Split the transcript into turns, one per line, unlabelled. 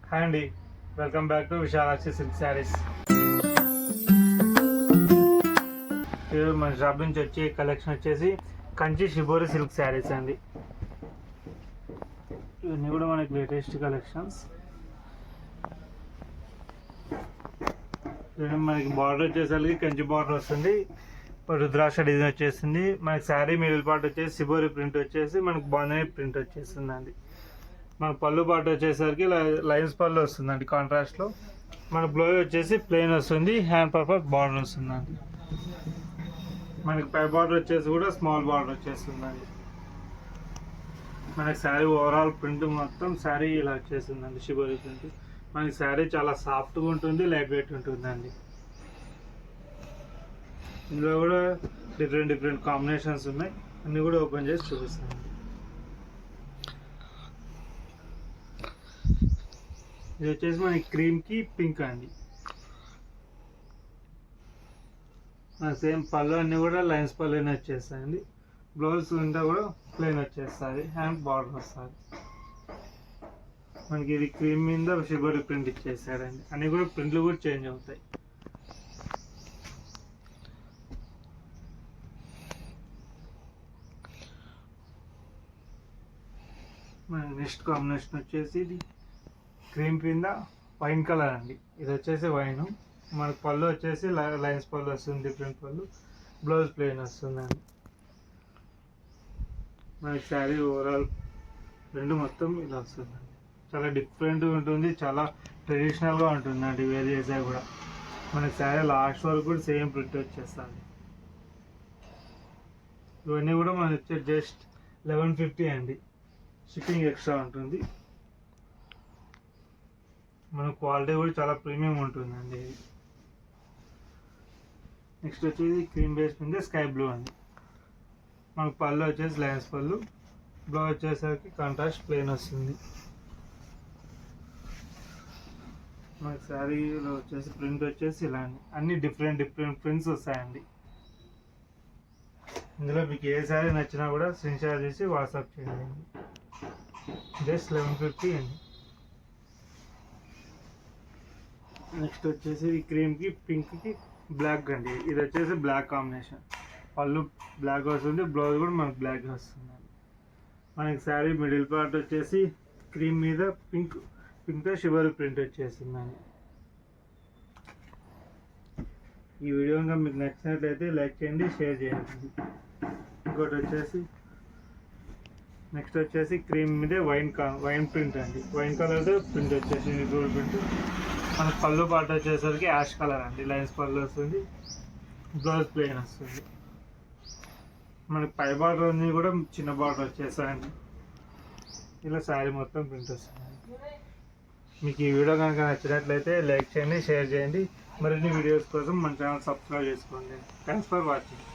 Hi అండి, welcome back to Vishalakshi silk sarees. మన shop నుంచి వచ్చే కలెక్షన్ వచ్చేసి కంచి షిబోరి సిల్క్ శారీస్ అండి. ఇవన్నీ కూడా మనకి లేటెస్ట్ కలెక్షన్స్. మనకి బార్డర్ వచ్చేసరికి కంచి బార్డర్ వస్తుంది, రుద్రాక్ష డిజైన్ వచ్చేసింది. మనకి శారీ మిడిల్ పార్ట్ వచ్చేసి షిబోరి ప్రింట్ వచ్చేసి మనకి బాంధనీ ప్రింట్ వచ్చేస్తుంది అండి. మన పళ్ళు పాటు వచ్చేసరికి లైన్స్ పళ్ళు వస్తుందండి కాంట్రాస్ట్లో. మన బ్లౌజ్ వచ్చేసి ప్లెయిన్ వస్తుంది, హ్యాండ్ పర్పస్ బార్డర్ వస్తుందండి. మనకి పై బార్డర్ వచ్చేసి కూడా స్మాల్ బార్డర్ వచ్చేస్తుందండి. మనకి శారీ ఓవరాల్ ప్రింట్ మొత్తం శారీ ఇలా వచ్చేస్తుందండి షిబోరి ప్రింట్. మనకి శారీ చాలా సాఫ్ట్గా ఉంటుంది, లైట్ వెయిట్ ఉంటుందండి. ఇందులో కూడా డిఫరెంట్ కాంబినేషన్స్ ఉన్నాయి, అన్నీ కూడా ఓపెన్ చేసి చూపిస్తాను. ఇది వచ్చేసి మనకి క్రీమ్కి పింక్ అండి. సేమ్ పళ్ళు అన్నీ కూడా లైన్స్ పళ్ళునే వచ్చేస్తాయండి. బ్లౌజ్ ఉంటే కూడా ప్లెయిన్ వచ్చేస్తుంది, హ్యాండ్ బార్డర్ వస్తుంది. మనకి ఇది క్రీమ్ మీద షిబోరి ప్రింట్ ఇచ్చేసాడండి. అన్నీ కూడా ప్రింట్లు కూడా చేంజ్ అవుతాయి. మన నెక్స్ట్ కాంబినేషన్ వచ్చేసి ఇది క్రీమ్ కింద వైన్ కలర్ అండి. ఇది వచ్చేసి వైన్. మనకు పళ్ళు వచ్చేసి లైన్స్ పళ్ళు వస్తుంది, డిఫరెంట్ పళ్ళు. బ్లౌజ్ ప్లెయిన్ వస్తుందండి. మనకి శారీ ఓవరాల్ రెండు మొత్తం ఇలా వస్తుందండి. చాలా డిఫరెంట్గా ఉంటుంది, చాలా ట్రెడిషనల్గా ఉంటుందండి. వేర్ చేసా కూడా మనకి శారీ లాస్ట్ వరకు కూడా సేమ్ ప్రింట్ వచ్చేస్తుంది. ఇవన్నీ కూడా మనకి వచ్చే జస్ట్ 1150 అండి. షిప్పింగ్ ఎక్స్ట్రా ఉంటుంది. మన క్వాలిటీ కూడా చాలా ప్రీమియం ఉంటుందండి. నెక్స్ట్ వచ్చేది క్రీమ్ బేస్ మీద స్కై బ్లూ అండి. మనకు పళ్ళు వచ్చేసి లైన్స్ పళ్ళు, బ్లౌజ్ వచ్చేసరికి కాంట్రాస్ట్ ప్లెయిన్ వస్తుంది. మనకి శారీలో వచ్చేసి ప్రింట్ వచ్చేసి ఇలా అండి. అన్ని డిఫరెంట్ ప్రింట్స్ వస్తాయండి. ఇందులో మీకు ఏ శారీ నచ్చినా కూడా స్క్రీన్ షాట్ చేసి వాట్సాప్ చేయండి. జస్ట్ 1150 అండి. నెక్స్ట్ వచ్చేసి ఈ క్రీమ్కి పింక్కి బ్లాక్ అండి. ఇది వచ్చేసి బ్లాక్ కాంబినేషన్. పళ్ళు బ్లాక్ వస్తుంది, బ్లౌజ్ కూడా మనకు బ్లాక్ వస్తుంది. మనకి శారీ మిడిల్ పార్ట్ వచ్చేసి క్రీమ్ మీద పింక్తో షిబోరి ప్రింట్ వచ్చేస్తుందండి. ఈ వీడియో ఇంకా మీకు నచ్చినట్లయితే లైక్ చేయండి, షేర్ చేయండి. ఇంకోటి వచ్చేసి నెక్స్ట్ వచ్చేసి క్రీమ్ మీద వైన్ ప్రింట్ అండి. వైన్ కలర్తో ప్రింట్ వచ్చేసి గోల్డ్ ప్రింట్. మన పళ్ళు పాట వచ్చేసరికి యాష్ కలర్ అండి. లైన్స్ పళ్ళు వస్తుంది, బ్లౌజ్ ప్లెయిన్ వస్తుంది. మనకి పై బార్డర్ అన్నీ కూడా చిన్న బార్డర్ వచ్చేసాయండి. ఇలా శారీ మొత్తం ప్రింట్ వస్తుంది. మీకు ఈ వీడియో కనుక నచ్చినట్లయితే లైక్ చేయండి, షేర్ చేయండి. మరిన్ని వీడియోస్ కోసం మన ఛానల్ సబ్స్క్రైబ్ చేసుకోండి. Thanks for watching.